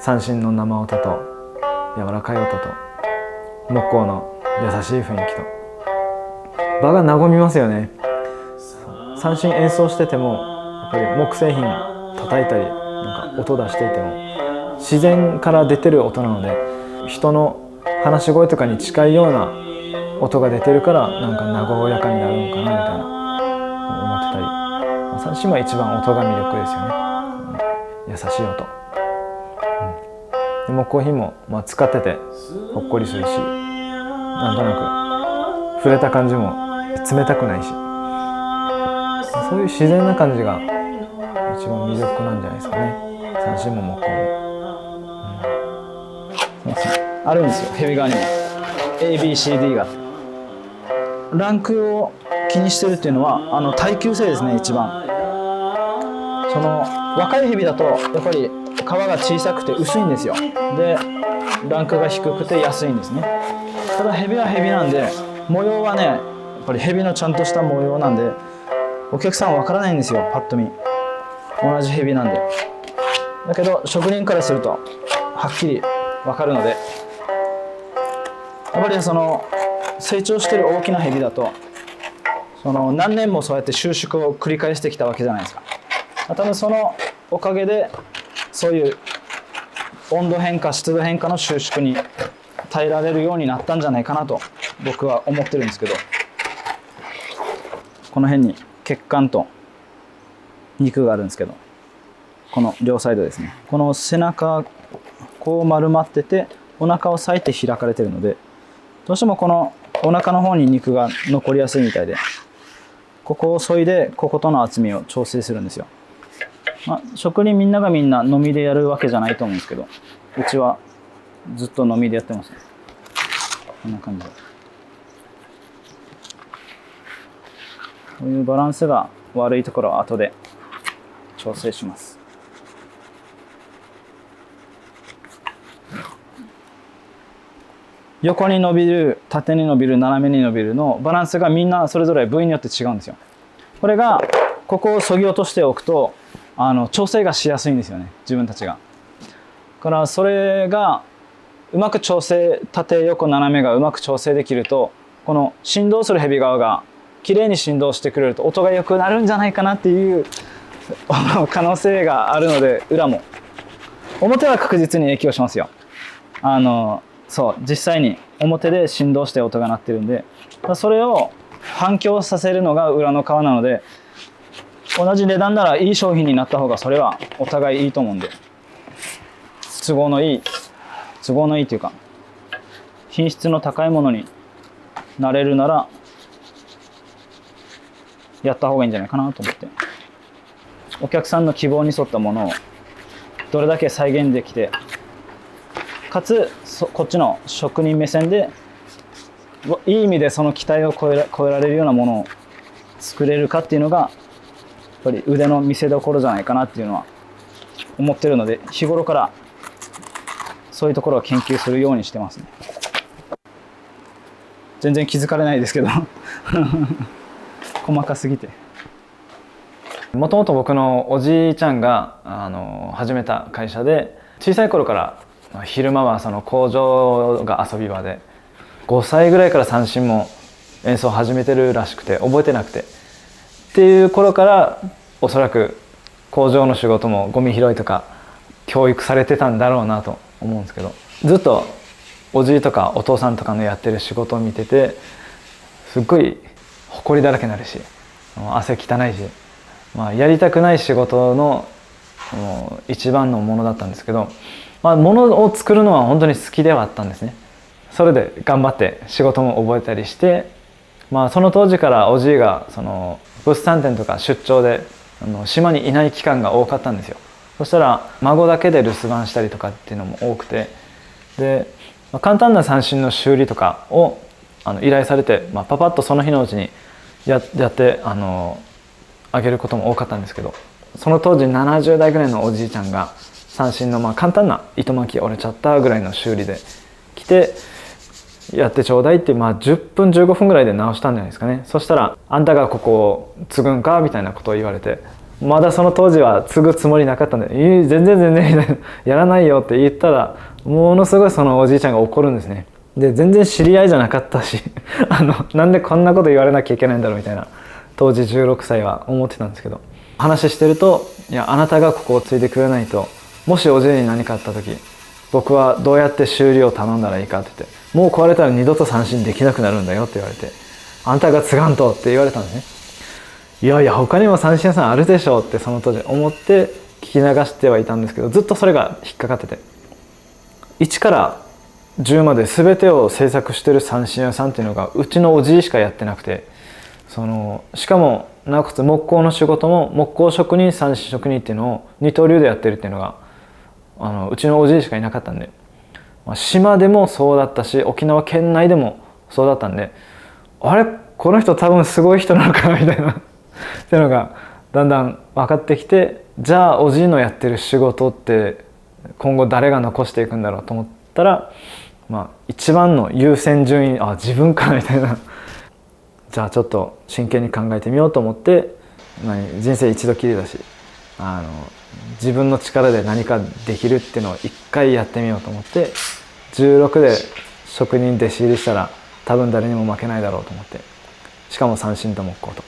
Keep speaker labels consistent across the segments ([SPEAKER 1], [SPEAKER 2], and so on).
[SPEAKER 1] 三振の生音と柔らかい音と木工の優しい雰囲気と場が和みますよね。三振演奏しててもやっぱり木製品叩いたりなんか音出していても自然から出てる音なので、人の話し声とかに近いような音が出てるからなんか和やかになるのかなみたいな思ってたり、三振は一番音が魅力ですよね。優しい音、で木工品も使っててほっこりするし、なんとなく触れた感じも冷たくないし、そういう自然な感じが一番魅力なんじゃないですかね。三振も木工も、
[SPEAKER 2] あるんですよ、ヘビ側にも ABCD が。ランクを気にしてるっていうのは耐久性ですね。一番その若いヘビだとやっぱり皮が小さくて薄いんですよ。でランクが低くて安いんですね。ただヘビはヘビなんで、模様はねやっぱりヘビのちゃんとした模様なんでお客さんは分からないんですよ、パッと見同じヘビなんで。だけど職人からするとはっきり分かるので、やっぱりその成長してる大きなヘビだとその何年もそうやって収縮を繰り返してきたわけじゃないですか。多分そのおかげでそういう温度変化湿度変化の収縮に耐えられるようになったんじゃないかなと僕は思ってるんですけど、この辺に血管と肉があるんですけど、この両サイドですね、この背中こう丸まっててお腹を裂いて開かれてるので、どうしてもこのお腹の方に肉が残りやすいみたいで、ここを削いでこことの厚みを調整するんですよ。職人みんながみんなのみでやるわけじゃないと思うんですけど、うちはずっとのみでやってますね。こんな感じで、こういうバランスが悪いところは後で調整します。横に伸びる、縦に伸びる、斜めに伸びるのバランスがみんなそれぞれ部位によって違うんですよ。これがここを削ぎ落としておくと調整がしやすいんですよね、自分たちが。だからそれがうまく調整、縦横斜めがうまく調整できると、この振動するヘビ側が綺麗に振動してくれると音が良くなるんじゃないかなっていう可能性があるので、裏も表は確実に影響しますよ。そう実際に表で振動して音が鳴ってるんで、それを反響させるのが裏の皮なので、同じ値段ならいい商品になった方がそれはお互いいいと思うんで、都合のいいというか品質の高いものになれるならやった方がいいんじゃないかなと思って、お客さんの希望に沿ったものをどれだけ再現できて、かつこっちの職人目線でいい意味でその期待を超えられるようなものを作れるかっていうのがやっぱり腕の見せ所じゃないかなっていうのは思ってるので、日頃からそういうところを研究するようにしてますね。全然気づかれないですけど細かすぎて。
[SPEAKER 1] もともと僕のおじいちゃんが始めた会社で、小さい頃から昼間はその工場が遊び場で、5歳ぐらいから三振も演奏を始めてるらしくて、覚えてなくてっていう頃からおそらく工場の仕事もゴミ拾いとか教育されてたんだろうなと思うんですけど、ずっとおじいとかお父さんとかのやってる仕事を見てて、すっごい埃だらけになるし汗汚いし、やりたくない仕事の一番のものだったんですけど、物を作るのは本当に好きではあったんですね。それで頑張って仕事も覚えたりして、その当時からおじいがその物産展とか出張で島にいない期間が多かったんですよ。そしたら孫だけで留守番したりとかっていうのも多くて、で簡単な三振の修理とかを依頼されて、パパッとその日のうちにやってあげることも多かったんですけど、その当時70代ぐらいのおじいちゃんが三振の簡単な糸巻き折れちゃったぐらいの修理で来て、やってちょうだいって10分15分ぐらいで直したんじゃないですかね。そしたら「あんたがここを継ぐんか?」みたいなことを言われて、まだその当時は継ぐつもりなかったんで「全然全然」みたいな「やらないよ」って言ったらものすごいそのおじいちゃんが怒るんですね。で全然知り合いじゃなかったしなんでこんなこと言われなきゃいけないんだろうみたいな当時16歳は思ってたんですけど、話してると「いやあなたがここを継いでくれないともしおじいに何かあった時僕はどうやって修理を頼んだらいいか」って言って「もう壊れたら二度と三振できなくなるんだよ」って言われて「あんたが継がんと」って言われたんですね。いやいや他にも三振屋さんあるでしょうってその当時思って聞き流してはいたんですけど、ずっとそれが引っかかってて、1から10まで全てを制作してる三振屋さんっていうのがうちのおじいしかやってなくて、しかもなおかつ木工の仕事も木工職人三振職人っていうのを二刀流でやってるっていうのがうちのおじいしかいなかったんで、島でもそうだったし沖縄県内でもそうだったんで、あれこの人多分すごい人なのかなみたいなっていうのがだんだん分かってきて、じゃあおじいのやってる仕事って今後誰が残していくんだろうと思ったら、一番の優先順位自分かみたいなじゃあちょっと真剣に考えてみようと思って、人生一度きりだし自分の力で何かできるっていうのを一回やってみようと思って、16で職人弟子入りしたら多分誰にも負けないだろうと思って、しかも三振と木工と、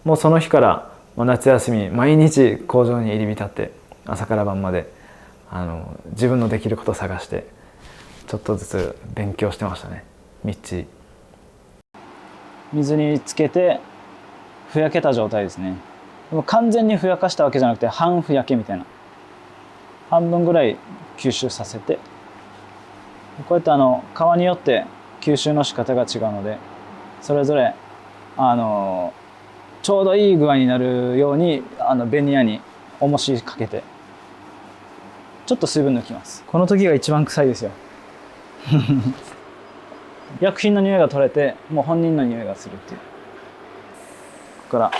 [SPEAKER 1] もうその日から夏休み毎日工場に入り浸って朝から晩まで自分のできることを探してちょっとずつ勉強してましたね、みっちり。
[SPEAKER 2] 水につけてふやけた状態ですね。でも完全にふやかしたわけじゃなくて半ふやけみたいな、半分ぐらい吸収させて、こうやって皮によって吸収の仕方が違うので、それぞれちょうどいい具合になるようにベニヤに重しかけてちょっと水分抜きます。この時が一番臭いですよ薬品の匂いが取れてもう本人の匂いがするっていう。ここから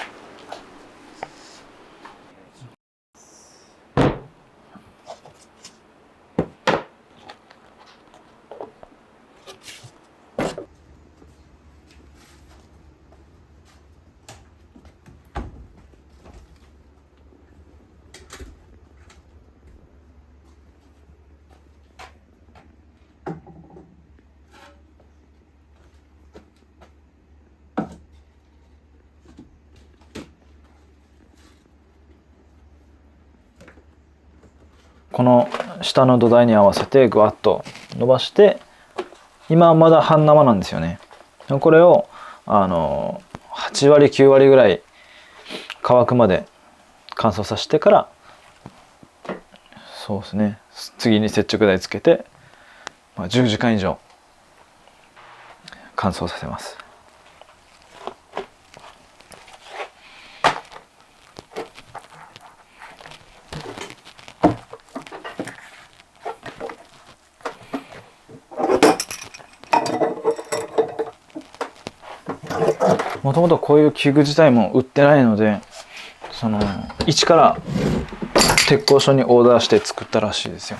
[SPEAKER 1] この下の土台に合わせてぐわっと伸ばして、今はまだ半生なんですよね。これを8割9割ぐらい乾くまで乾燥させてから、そうですね、次に接着剤つけて、10時間以上乾燥させます。もともとこういう器具自体も売ってないので、一から鉄工所にオーダーして作ったらしいですよ。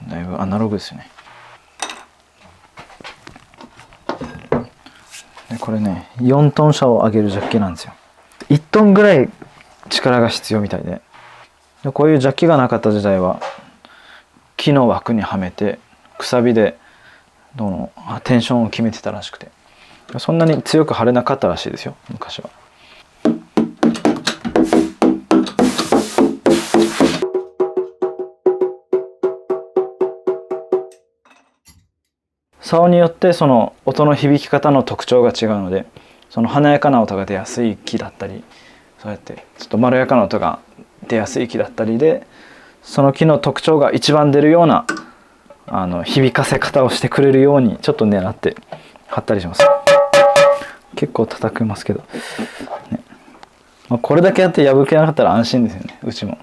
[SPEAKER 1] だいぶアナログですよね。でこれね4トン車を上げるジャッキなんですよ。1トンぐらい力が必要みたいで、こういうジャッキがなかった時代は木の枠にはめてくさびでテンションを決めてたらしくて、そんなに強く張れなかったらしいですよ昔は。竿によってその音の響き方の特徴が違うので、その華やかな音が出やすい木だったり、そうやってちょっとまろやかな音が出やすい木だったりで、その木の特徴が一番出るような響かせ方をしてくれるようにちょっと狙って貼ったりします。結構叩けますけど、ね、これだけやって破けなかったら安心ですよね、うちも。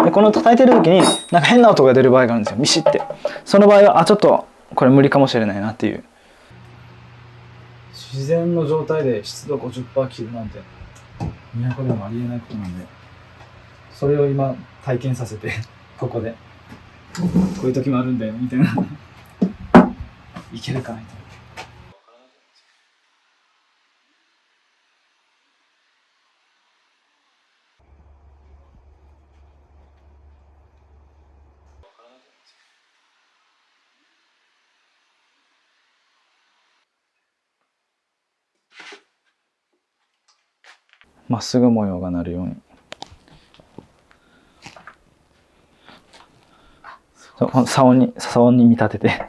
[SPEAKER 1] でこの叩いてる時になんか変な音が出る場合があるんですよ、ミシって。その場合はちょっとこれ無理かもしれないなっていう。
[SPEAKER 2] 自然の状態で湿度 50% 切るなんて都でもありえないことなんで、それを今体験させてここでこういう時もあるんだよみたいないけるかみたいな。まっすぐ模様がなるように。竿に見立てて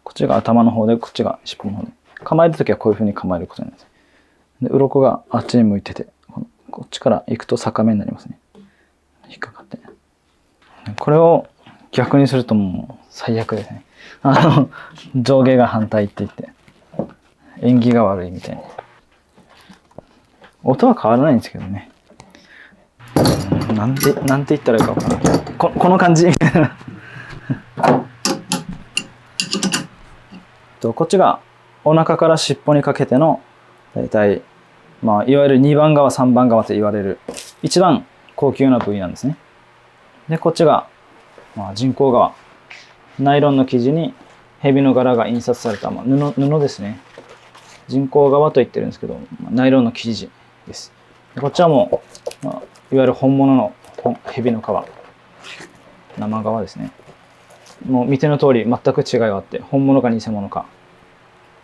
[SPEAKER 2] こっちが頭の方でこっちが尻尾の方で、構えるときはこういうふうに構えることになります。で鱗があっちに向いてて、こっちから行くと逆目になりますね。引っかかって、これを逆にするともう最悪ですね。上下が反対って言って縁起が悪いみたいな。音は変わらないんですけどね。なんて言ったらいいか分からない。この感じみたいな。こっちがお腹から尻尾にかけてのだいたい、いわゆる2番側3番側と言われる一番高級な部位なんですね。でこっちが、人工革、ナイロンの生地に蛇の柄が印刷された、布ですね。人工革と言ってるんですけど、ナイロンの生地です。こっちはもう、いわゆる本物の蛇の皮、生革ですね。もう見ての通り全く違いがあって、本物か偽物か、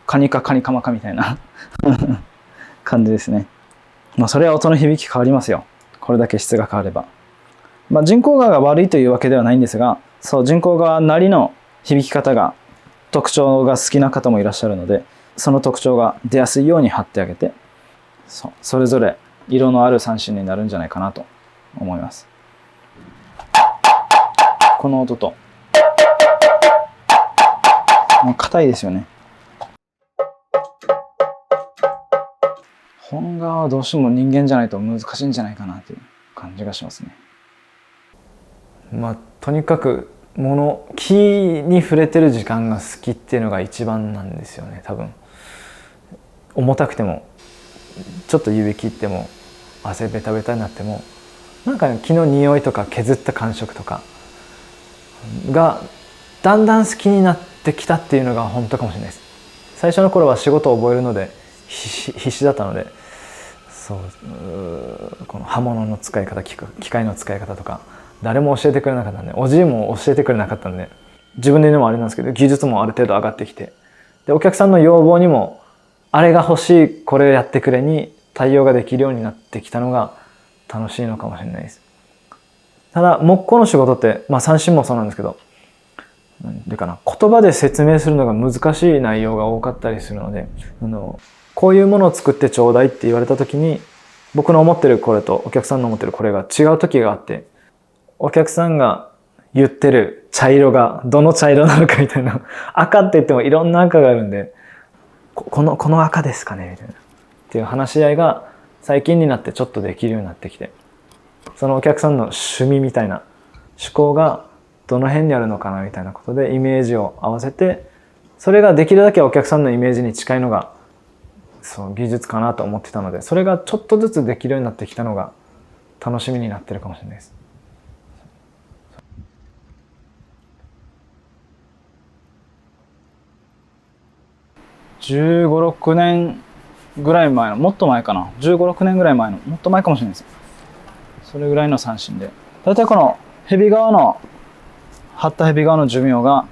[SPEAKER 2] カニかカニカマかみたいな感じですね。それは音の響き変わりますよ。これだけ質が変われば。人工革が悪いというわけではないんですが、そう人工革なりの響き方が、特徴が好きな方もいらっしゃるので、その特徴が出やすいように貼ってあげて、それぞれ色のある三振になるんじゃないかなと思います。この音ともう硬いですよね。本革はどうしても人間じゃないと難しいんじゃないかなという感じがしますね。
[SPEAKER 1] とにかく木に触れてる時間が好きっていうのが一番なんですよね。多分重たくてもちょっと指切っても汗ベタベタになっても木の匂いとか削った感触とかがだんだん好きになってきたっていうのが本当かもしれないです。最初の頃は仕事を覚えるので必死だったので、この刃物の使い方、機械の使い方とか誰も教えてくれなかったんで、おじいも教えてくれなかったんで、自分で言うのもあれなんですけど、技術もある程度上がってきて、でお客さんの要望にもあれが欲しい、これやってくれに対応ができるようになってきたのが楽しいのかもしれないです。ただ木工の仕事って、三振もそうなんですけど、言葉で説明するのが難しい内容が多かったりするので、こういうものを作ってちょうだいって言われた時に、僕の思ってるこれとお客さんの思ってるこれが違う時があって、お客さんが言ってる茶色がどの茶色なのかみたいな、赤って言ってもいろんな赤があるんで、この赤ですかねみたいなっていう話し合いが最近になってちょっとできるようになってきて、そのお客さんの趣味みたいな思考がどの辺にあるのかなみたいなことでイメージを合わせて、それができるだけお客さんのイメージに近いのが技術かなと思ってたので、それがちょっとずつできるようになってきたのが楽しみになってるかもしれないです。
[SPEAKER 2] 15、16年ぐらい前の、もっと前かな、15、6年ぐらい前の、もっと前かもしれないです。それぐらいの三振で、大体この張った蛇革の寿命が、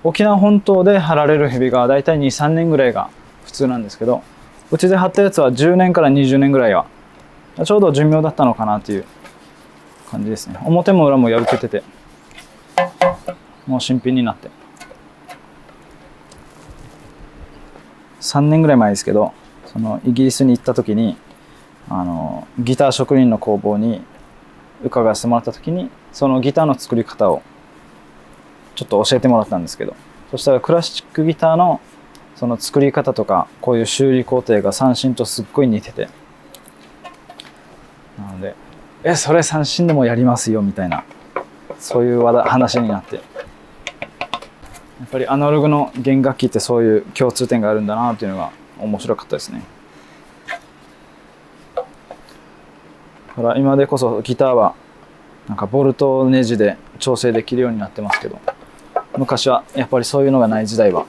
[SPEAKER 2] 沖縄本島で張られる蛇革は大体2、3年ぐらいが普通なんですけど、うちで張ったやつは10年から20年ぐらいはちょうど寿命だったのかなという感じですね。表も裏も破けてて、もう新品になって、3年ぐらい前ですけど、そのイギリスに行った時にギター職人の工房に伺わせてもらった時に、そのギターの作り方をちょっと教えてもらったんですけど、そしたらクラシックギターのその作り方とか、こういう修理工程が三振とすっごい似てて、なのでそれ三振でもやりますよみたいな、そういう話になって、やっぱりアナログの弦楽器ってそういう共通点があるんだなっていうのが面白かったですね。だから今でこそギターはボルトネジで調整できるようになってますけど、昔はやっぱりそういうのがない時代は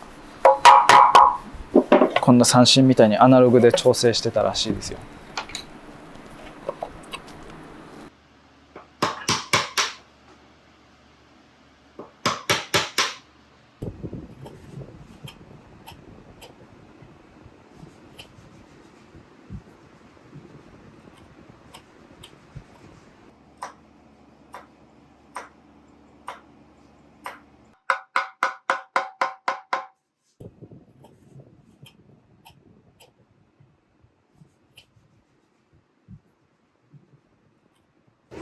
[SPEAKER 2] こんな三振みたいにアナログで調整してたらしいですよ。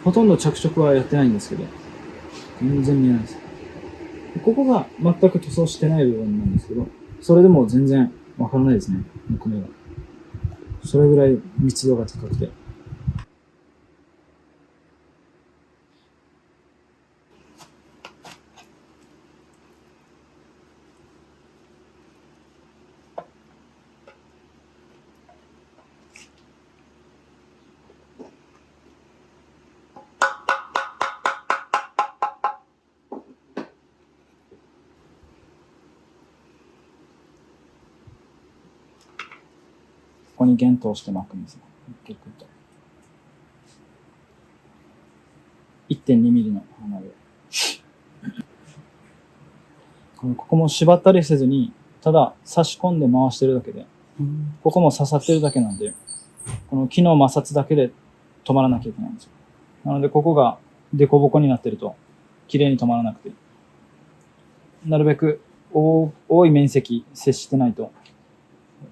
[SPEAKER 2] ほとんど着色はやってないんですけど、全然見えないです。ここが全く塗装してない部分なんですけど、それでも全然わからないですね、木目が。それぐらい密度が高くて。ここに弦通して巻くんですよ。結構と。1.2 ミリの花で。ここも縛ったりせずに、ただ差し込んで回してるだけで、ここも刺さってるだけなんで、この木の摩擦だけで止まらなきゃいけないんですよ。なのでここが凸凹になってると、綺麗に止まらなくて、なるべく多い面積接してないと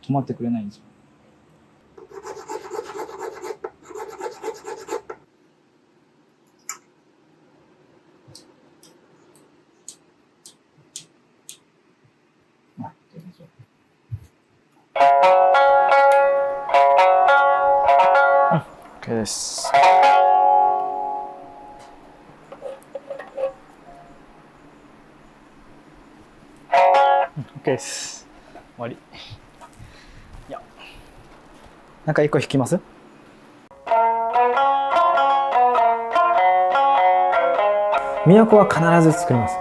[SPEAKER 2] 止まってくれないんですよ。
[SPEAKER 1] OK です。OK です。終わり。いや、なんか一個弾きます？都は必ず作ります。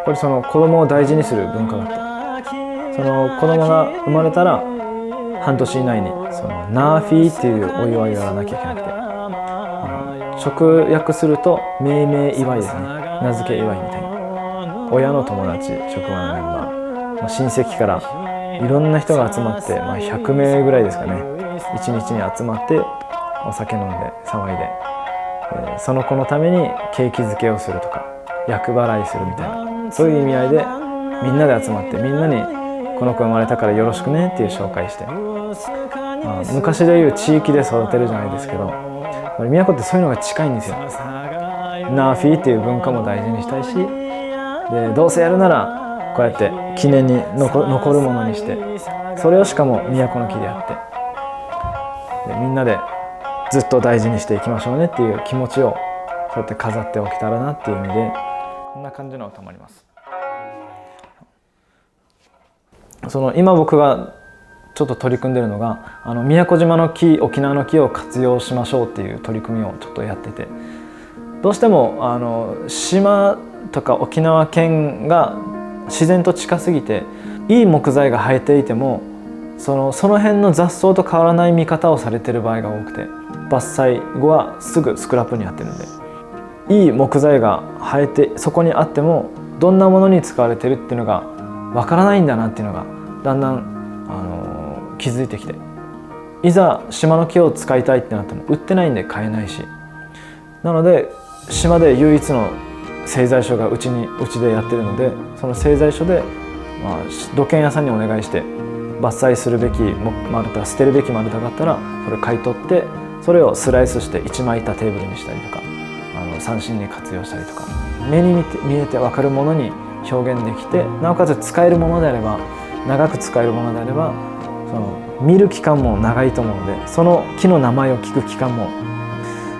[SPEAKER 1] これその子供を大事にする文化があって、その子供が生まれたら半年以内にそのナーフィーっていうお祝いをやらなきゃいけなくて、直訳すると命名祝いですね。名付け祝いみたいな。親の友達、職場のメンバー、親戚からいろんな人が集まって、100名ぐらいですかね、1日に集まってお酒飲んで騒いで、その子のために景気づけをするとか厄払いするみたいな、そういう意味合いでみんなで集まって、みんなにこの子生まれたからよろしくねっていう紹介して、昔でいう地域で育てるじゃないですけど、都ってそういうのが近いんですよ。ナーフィーっていう文化も大事にしたいし、でどうせやるならこうやって記念に残るものにして、それをしかも都の木でやって、でみんなでずっと大事にしていきましょうねっていう気持ちをそうやって飾っておけたらなっていう意味で、こんな感じの歌もあります。その今僕がちょっと取り組んでるのが、宮古島の木、沖縄の木を活用しましょうっていう取り組みをちょっとやってて、どうしても島とか沖縄県が自然と近すぎて、いい木材が生えていてもその辺の雑草と変わらない見方をされてる場合が多くて、伐採後はすぐスクラップになってるんで、いい木材が生えてそこにあってもどんなものに使われてるっていうのがわからないんだなっていうのがだんだん気づいてきて、いざ島の木を使いたいってなっても売ってないんで買えないし、なので島で唯一の製材所がうちでやってるので、その製材所で、土建屋さんにお願いして、伐採するべき丸太、捨てるべき丸太があったらそれを買い取って、それをスライスして一枚板テーブルにしたりとか、三振に活用したりとか、目に見えて分かるものに表現できて、なおかつ使えるものであれば、長く使えるものであれば、その見る期間も長いと思うので、その木の名前を聞く期間も、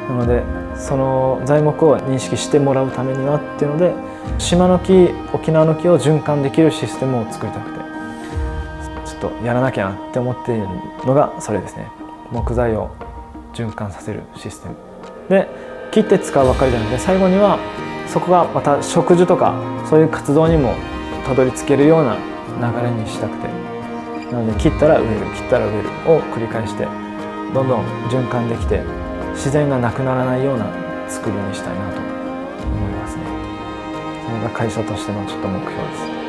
[SPEAKER 1] なのでその材木を認識してもらうためにはっていうので、島の木、沖縄の木を循環できるシステムを作りたくて、ちょっとやらなきゃなって思っているのがそれですね。木材を循環させるシステムで、切って使うばかりじゃなくて、最後にはそこがまた植樹とかそういう活動にもたどり着けるような流れにしたくて、なので切ったら植える、切ったら植えるを繰り返して、どんどん循環できて自然がなくならないような作りにしたいなと思いますね。それが会社としてのちょっと目標です。